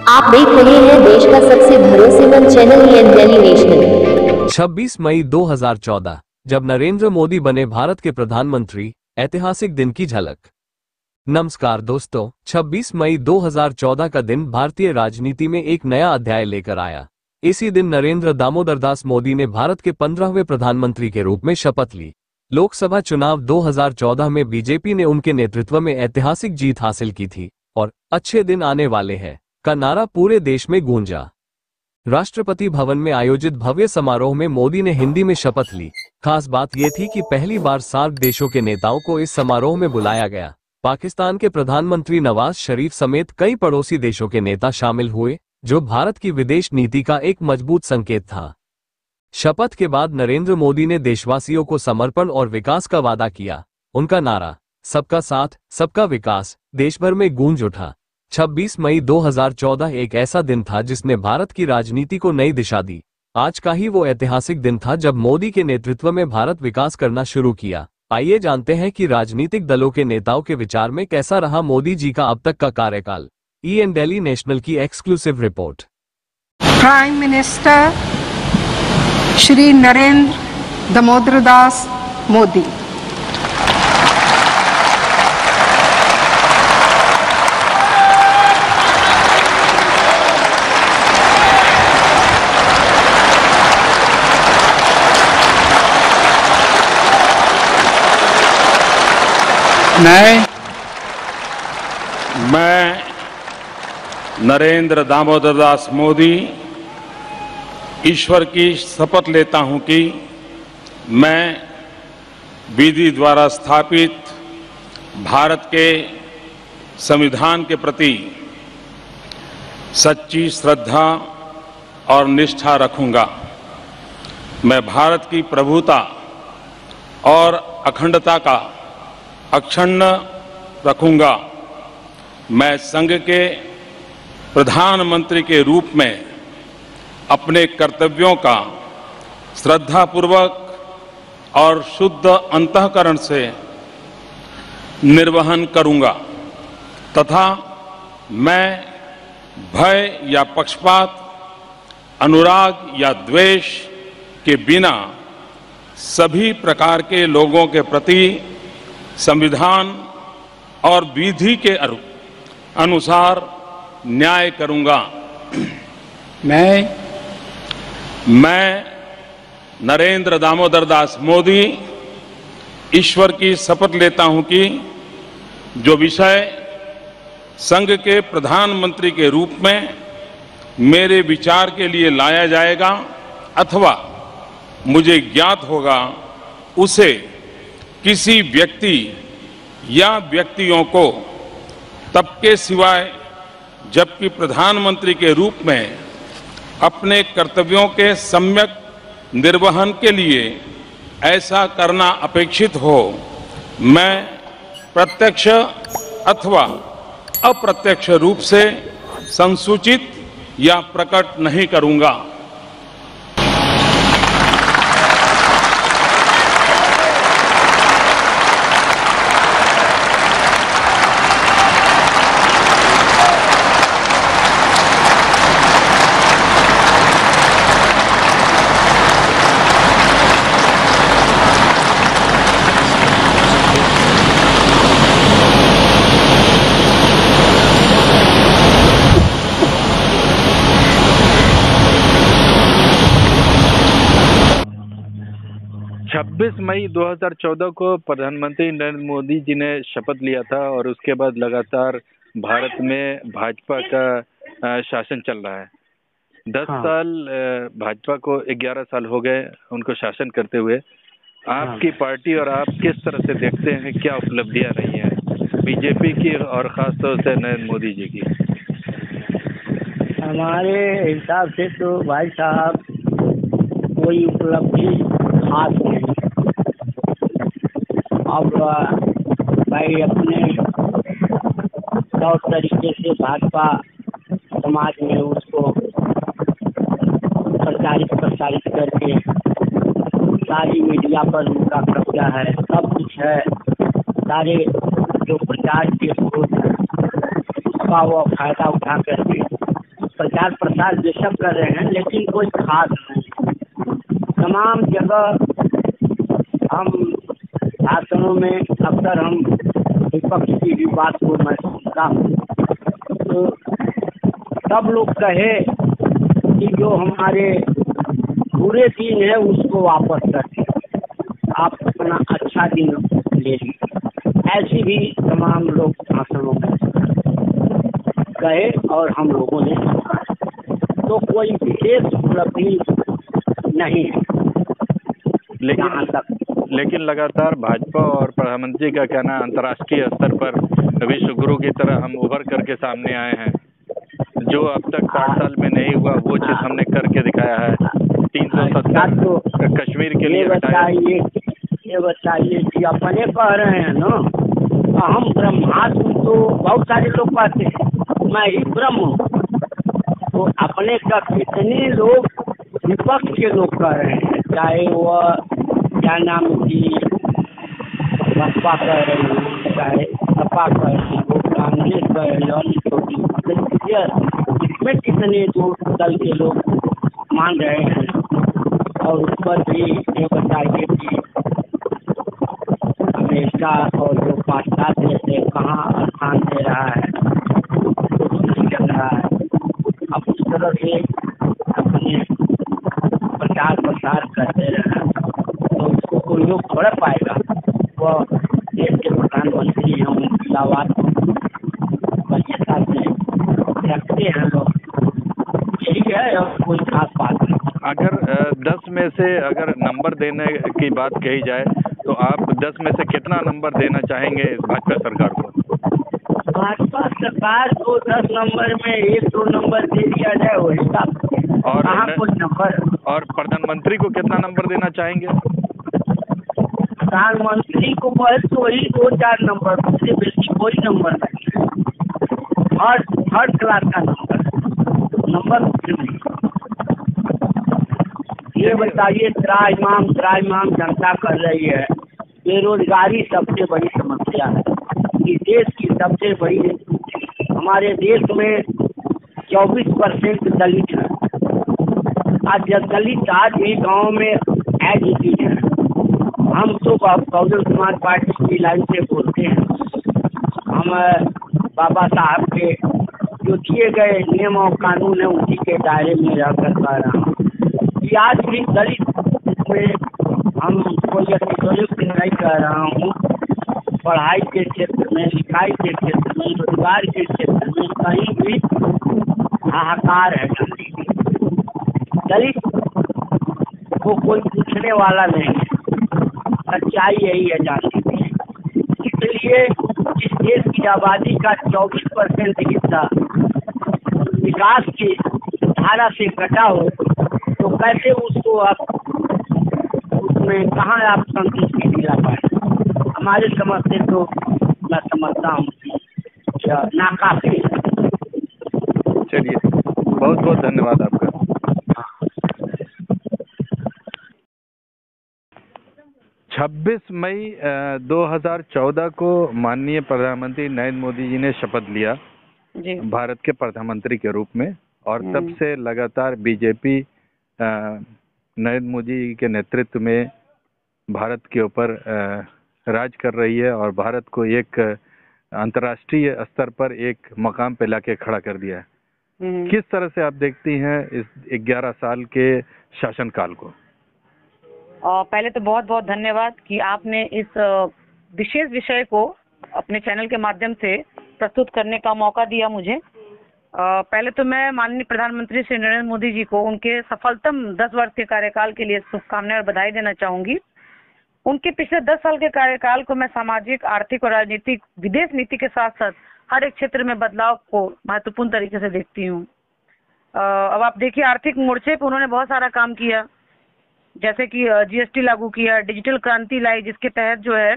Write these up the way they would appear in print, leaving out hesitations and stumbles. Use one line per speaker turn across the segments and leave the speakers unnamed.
आप देख रहे हैं देश का सबसे भरोसेमंद चैनल ईएन दिल्ली नेशनल।
26 मई 2014 जब नरेंद्र मोदी बने भारत के प्रधानमंत्री, ऐतिहासिक दिन की झलक। नमस्कार दोस्तों, 26 मई 2014 का दिन भारतीय राजनीति में एक नया अध्याय लेकर आया। इसी दिन नरेंद्र दामोदर दास मोदी ने भारत के 15वें प्रधानमंत्री के रूप में शपथ ली। लोकसभा चुनाव 2014 में बीजेपी ने उनके नेतृत्व में ऐतिहासिक जीत हासिल की थी और अच्छे दिन आने वाले हैं का नारा पूरे देश में गूंजा। राष्ट्रपति भवन में आयोजित भव्य समारोह में मोदी ने हिंदी में शपथ ली। खास बात यह थी कि पहली बार सार्क देशों के नेताओं को इस समारोह में बुलाया गया। पाकिस्तान के प्रधानमंत्री नवाज शरीफ समेत कई पड़ोसी देशों के नेता शामिल हुए, जो भारत की विदेश नीति का एक मजबूत संकेत था। शपथ के बाद नरेंद्र मोदी ने देशवासियों को समर्पण और विकास का वादा किया। उनका नारा सबका साथ सबका विकास देश भर में गूंज उठा। 26 मई 2014 एक ऐसा दिन था जिसने भारत की राजनीति को नई दिशा दी। आज का ही वो ऐतिहासिक दिन था जब मोदी के नेतृत्व में भारत विकास करना शुरू किया। आइए जानते हैं कि राजनीतिक दलों के नेताओं के विचार में कैसा रहा मोदी जी का अब तक का कार्यकाल। ईएन दिल्ली नेशनल की exclusive report.
Prime minister Shri Narendra Damodar Das Modi.
मैं नरेंद्र दामोदर दास मोदी ईश्वर की शपथ लेता हूं कि मैं विधि द्वारा स्थापित भारत के संविधान के प्रति सच्ची श्रद्धा और निष्ठा रखूंगा। मैं भारत की प्रभुता और अखंडता का अक्षुण्ण रखूंगा। मैं संघ के प्रधानमंत्री के रूप में अपने कर्तव्यों का श्रद्धापूर्वक और शुद्ध अंतःकरण से निर्वहन करूंगा तथा मैं भय या पक्षपात, अनुराग या द्वेष के बिना सभी प्रकार के लोगों के प्रति संविधान और विधि के अनुसार न्याय करूंगा। मैं नरेंद्र दामोदर दास मोदी ईश्वर की शपथ लेता हूं कि जो विषय संघ के प्रधानमंत्री के रूप में मेरे विचार के लिए लाया जाएगा अथवा मुझे ज्ञात होगा, उसे किसी व्यक्ति या व्यक्तियों को तब के सिवाय जबकि प्रधानमंत्री के रूप में अपने कर्तव्यों के सम्यक निर्वहन के लिए ऐसा करना अपेक्षित हो, मैं प्रत्यक्ष अथवा अप्रत्यक्ष रूप से संसूचित या प्रकट नहीं करूंगा।
मई 2014 को प्रधानमंत्री नरेंद्र मोदी जी ने शपथ लिया था और उसके बाद लगातार भारत में भाजपा का शासन चल रहा है। 10 साल भाजपा को 11 साल हो गए उनको शासन करते हुए। आपकी पार्टी और आप किस तरह से देखते हैं, क्या उपलब्धियां रही हैं बीजेपी की और खासतौर से नरेंद्र मोदी जी की?
हमारे हिसाब से तो भाई साहब कोई उपलब्धि खास नहीं। अब भाई अपने तौर तरीके से भाजपा समाज में उसको प्रसारित करके सारी मीडिया पर उनका कब्जा है, सब कुछ है। सारे जो प्रचार के स्रोत हैं का वो फायदा उठा करके प्रचार प्रसार बेशक कर रहे हैं, लेकिन कोई खास नहीं। तमाम जगह हम भाषणों में अक्सर हम विपक्ष की भी बात को मैं सुनता हूँ, तो सब लोग कहे कि जो हमारे बुरे दिन है उसको वापस करके आप अपना अच्छा दिन ले लीजिए। ऐसी भी तमाम लोग भाषणों में कहे और हम लोगों ने तो कोई विशेष उपलब्धि नहीं है।
लेकिन लगातार भाजपा और प्रधानमंत्री का कहना है अंतर्राष्ट्रीय स्तर पर विश्व गुरु की तरह हम उभर करके सामने आए हैं। जो अब तक 60 साल में नहीं हुआ वो चीज हमने करके दिखाया है। 370 कश्मीर के लिए
ये बताइए कि अपने कह रहे हैं ना, हम ब्रह्मास्म तो बहुत सारे लोग कहते हैं मैं ही ब्रह्म हूँ, तो अपने का कितने लोग विपक्ष के लोग कह रहे हैं, चाहे वह क्या नाम की बसपा कह रही हो, चाहे सपा कह रही हो, कांग्रेस कह रही हो, इसमें कितने जो दल के लोग मान रहे हैं। और उस पर भी ये बताइए कि अमेरिका और जो पाश्चात्य से कहाँ स्थान दे रहा है, कुछ नहीं चल रहा है। अब उस तरह से अपने प्रचार प्रसार करते रहे तो उसको कोई लोग छोड़ पाएगा। वह देश के प्रधानमंत्री हैं, उनकी आवाज वरीयता से रखते हैं लोग, यही है और कोई खास बात नहीं।
अगर 10 में से अगर नंबर देने की बात कही जाए तो आप 10 में से कितना नंबर देना चाहेंगे इस भाजपा सरकार को?
भाजपा सरकार को 10 नंबर में 1-2 नंबर दे दिया जाए वही बात।
और
कहाँ कुछ नंबर। और
प्रधानमंत्री को कितना नंबर देना चाहेंगे?
प्रधानमंत्री को बस वही 2-4 नंबर, उससे बेसी कोई नंबर नहीं। थर्ड क्लास का नंबर कुछ नहीं। ये बताइए, त्राहिमाम जनता कर रही है। बेरोजगारी सबसे बड़ी समस्या है। इस देश की सबसे बड़ी, हमारे देश में 24% दलित है। आज दलित आज भी गांव में एज इट है। हम तो बहुजन समाज पार्टी की लाइन से बोलते हैं। हम बाबा साहब के जो दिए गए नियम और कानून है उसी के दायरे में रहकर कह रहा हूँ कि आज भी दलित में हम कोई अतिशयोक्त नहीं कह रहा हूँ। पढ़ाई के क्षेत्र में, लिखाई के क्षेत्र में, रोजगार के क्षेत्र में कहीं भी हाहाकार है। दलित को कोई पूछने वाला नहीं है। सच्चाई यही है जानने की। इसलिए इस देश की आबादी का 24% हिस्सा विकास की धारा से कटा हो तो कैसे उसको आप उसमें कहाँ आप संतुष्टि दिला पाए? हमारे समझ से तो मैं समझता हूँ नाकाफी है।
चलिए, बहुत बहुत धन्यवाद आपका। 26 मई 2014 को माननीय प्रधानमंत्री नरेंद्र मोदी जी ने शपथ लिया भारत के प्रधानमंत्री के रूप में, और तब से लगातार बीजेपी नरेंद्र मोदी के नेतृत्व में भारत के ऊपर राज कर रही है और भारत को एक अंतर्राष्ट्रीय स्तर पर एक मकाम पे लाके खड़ा कर दिया है। किस तरह से आप देखती हैं इस 11 साल के शासनकाल को?
पहले तो बहुत बहुत धन्यवाद कि आपने इस विशेष विषय को अपने चैनल के माध्यम से प्रस्तुत करने का मौका दिया मुझे। पहले तो मैं माननीय प्रधानमंत्री श्री नरेंद्र मोदी जी को उनके सफलतम 10 वर्ष के कार्यकाल के लिए शुभकामनाएं और बधाई देना चाहूंगी। उनके पिछले 10 साल के कार्यकाल को मैं सामाजिक, आर्थिक और राजनीतिक विदेश नीति के साथ साथ हर एक क्षेत्र में बदलाव को महत्वपूर्ण तरीके से देखती हूँ। अब आप देखिए, आर्थिक मोर्चे पर उन्होंने बहुत सारा काम किया, जैसे कि जीएसटी लागू किया, डिजिटल क्रांति लाई जिसके तहत जो है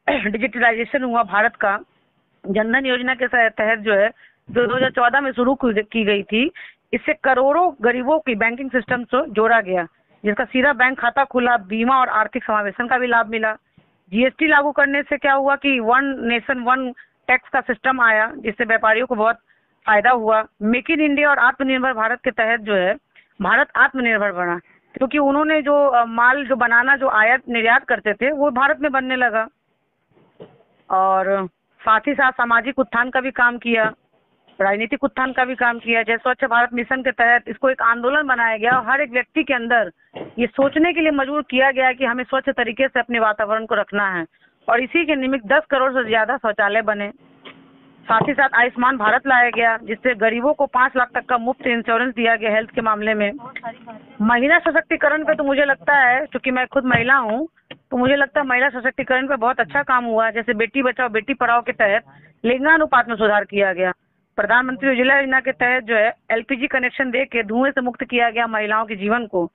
डिजिटलाइजेशन हुआ भारत का। जनधन योजना के तहत जो है 2014 में शुरू की गई थी, इससे करोड़ों गरीबों की बैंकिंग सिस्टम से जोड़ा गया, जिसका सीधा बैंक खाता खुला, बीमा और आर्थिक समावेशन का भी लाभ मिला। जीएसटी लागू करने से क्या हुआ कि वन नेशन वन टैक्स का सिस्टम आया जिससे व्यापारियों को बहुत फायदा हुआ। मेक इन इंडिया और आत्मनिर्भर भारत के तहत जो है भारत आत्मनिर्भर बना, क्योंकि उन्होंने जो माल जो बनाना जो आयात निर्यात करते थे वो भारत में बनने लगा। और साथ ही साथ सामाजिक उत्थान का भी काम किया, राजनीतिक उत्थान का भी काम किया। जैसे स्वच्छ भारत मिशन के तहत इसको एक आंदोलन बनाया गया और हर एक व्यक्ति के अंदर ये सोचने के लिए मजबूर किया गया कि हमें स्वच्छ तरीके से अपने वातावरण को रखना है, और इसी के निमित्त 10 करोड़ से ज्यादा शौचालय बने। साथ ही साथ आयुष्मान भारत लाया गया जिससे गरीबों को 5 लाख तक का मुफ्त इंश्योरेंस दिया गया हेल्थ के मामले में। महिला सशक्तिकरण पे तो मुझे लगता है, क्योंकि मैं खुद महिला हूँ, तो मुझे लगता है महिला सशक्तिकरण पे बहुत अच्छा काम हुआ। जैसे बेटी बचाओ बेटी पढ़ाओ के तहत लिंगानुपात में सुधार किया गया। प्रधानमंत्री उज्ज्वला योजना के तहत जो है LPG कनेक्शन दे के धुएं से मुक्त किया गया महिलाओं के जीवन को।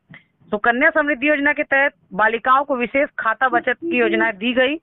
तो कन्या समृद्धि योजना के तहत बालिकाओं को विशेष खाता बचत की योजनाएं दी गई।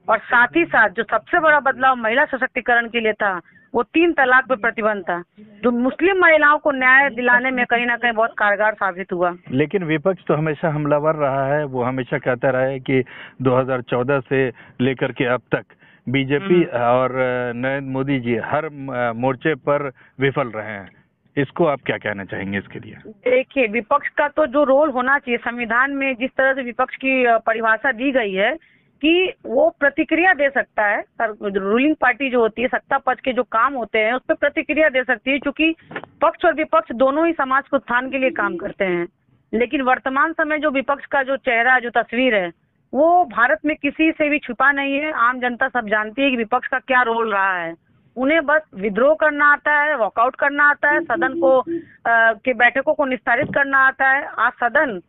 और साथ ही साथ जो सबसे बड़ा बदलाव महिला सशक्तिकरण के लिए था वो 3 तलाक पे प्रतिबंध था, जो मुस्लिम महिलाओं को न्याय दिलाने में कहीं ना कहीं बहुत कारगर साबित हुआ।
लेकिन विपक्ष तो हमेशा हमलावर रहा है, वो हमेशा कहता रहा है कि 2014 से लेकर के अब तक बीजेपी और नरेंद्र मोदी जी हर मोर्चे पर विफल रहे हैं। इसको आप क्या कहना चाहेंगे इसके लिए?
देखिए, विपक्ष का तो जो रोल होना चाहिए संविधान में, जिस तरह से विपक्ष की परिभाषा दी गई है कि वो प्रतिक्रिया दे सकता है, रूलिंग पार्टी जो होती है, सत्ता पक्ष के जो काम होते हैं उस पर प्रतिक्रिया दे सकती है, क्योंकि पक्ष और विपक्ष दोनों ही समाज के उत्थान के लिए काम करते हैं। लेकिन वर्तमान समय जो विपक्ष का जो चेहरा, जो तस्वीर है, वो भारत में किसी से भी छुपा नहीं है। आम जनता सब जानती है कि विपक्ष का क्या रोल रहा है। उन्हें बस विद्रोह करना आता है, वॉकआउट करना आता है, सदन को के बैठकों को निस्तारित करना आता है। आज सदन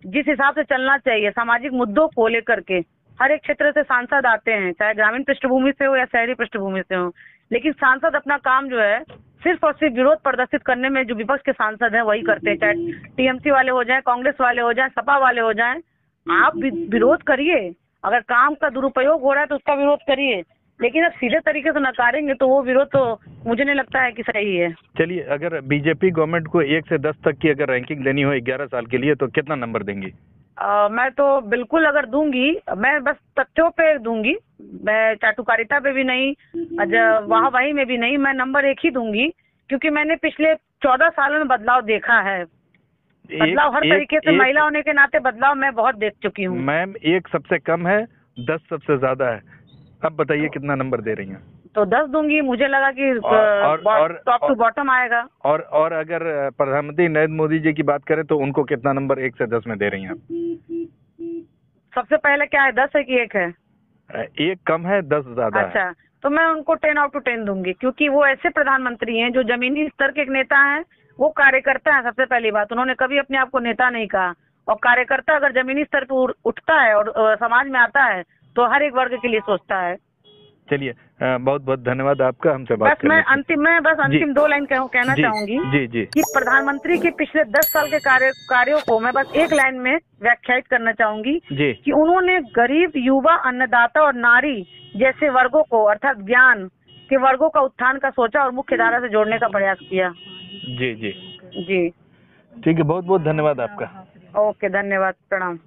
जिस हिसाब से चलना चाहिए, सामाजिक मुद्दों को लेकर के हर एक क्षेत्र से सांसद आते हैं, चाहे ग्रामीण पृष्ठभूमि से हो या शहरी पृष्ठभूमि से हो, लेकिन सांसद अपना काम जो है सिर्फ और सिर्फ विरोध प्रदर्शित करने में जो विपक्ष के सांसद हैं वही करते हैं, चाहे TMC वाले हो जाएं, कांग्रेस वाले हो जाएं, सपा वाले हो जाएं। आप विरोध करिए, अगर काम का दुरुपयोग हो रहा है तो उसका विरोध करिए, लेकिन अब सीधे तरीके से नकारेंगे तो वो विरोध तो मुझे नहीं लगता है कि सही है।
चलिए, अगर बीजेपी गवर्नमेंट को 1 से 10 तक की अगर रैंकिंग देनी हो 11 साल के लिए तो कितना नंबर देंगी?
मैं तो बिल्कुल अगर दूंगी, मैं बस तथ्यों पे दूंगी, मैं चाटुकारिता पे भी नहीं, वाहवाही में भी नहीं, मैं नंबर 1 ही दूंगी, क्योंकि मैंने पिछले 14 सालों में बदलाव देखा है। बदलाव हर तरीके से, महिला होने के नाते बदलाव मैं बहुत देख चुकी हूँ।
मैम, 1 सबसे कम है, 10 सबसे ज्यादा है। अब बताइए कितना नंबर दे रही हैं?
तो 10 दूंगी, मुझे लगा कि टॉप टू बॉटम आएगा।
और अगर प्रधानमंत्री नरेंद्र मोदी जी की बात करें तो उनको कितना नंबर 1 से 10 में दे रही हैं?
सबसे पहले क्या है, 10 है कि 1 है?
1 कम है, 10 ज्यादा है।
अच्छा, तो मैं उनको 10 आउट ऑफ 10 दूंगी, क्योंकि वो ऐसे प्रधानमंत्री हैं जो जमीनी स्तर के एक नेता हैं, वो कार्यकर्ता है। सबसे पहली बात, उन्होंने कभी अपने आप को नेता नहीं कहा, और कार्यकर्ता अगर जमीनी स्तर पर उठता है और समाज में आता है तो हर एक वर्ग के लिए सोचता है।
चलिए, बहुत बहुत धन्यवाद आपका हमसे बात करने
के लिए। मैं बस अंतिम 2 लाइन कहना चाहूंगी
जी
कि प्रधानमंत्री के पिछले 10 साल के कार्यों को मैं बस 1 लाइन में व्याख्यायित करना चाहूंगी कि उन्होंने गरीब, युवा, अन्नदाता और नारी जैसे वर्गों को, अर्थात ज्ञान के वर्गों का उत्थान का सोचा और मुख्य धारा से जोड़ने का प्रयास किया।
जी जी
जी,
ठीक है, बहुत बहुत धन्यवाद आपका।
ओके, धन्यवाद, प्रणाम।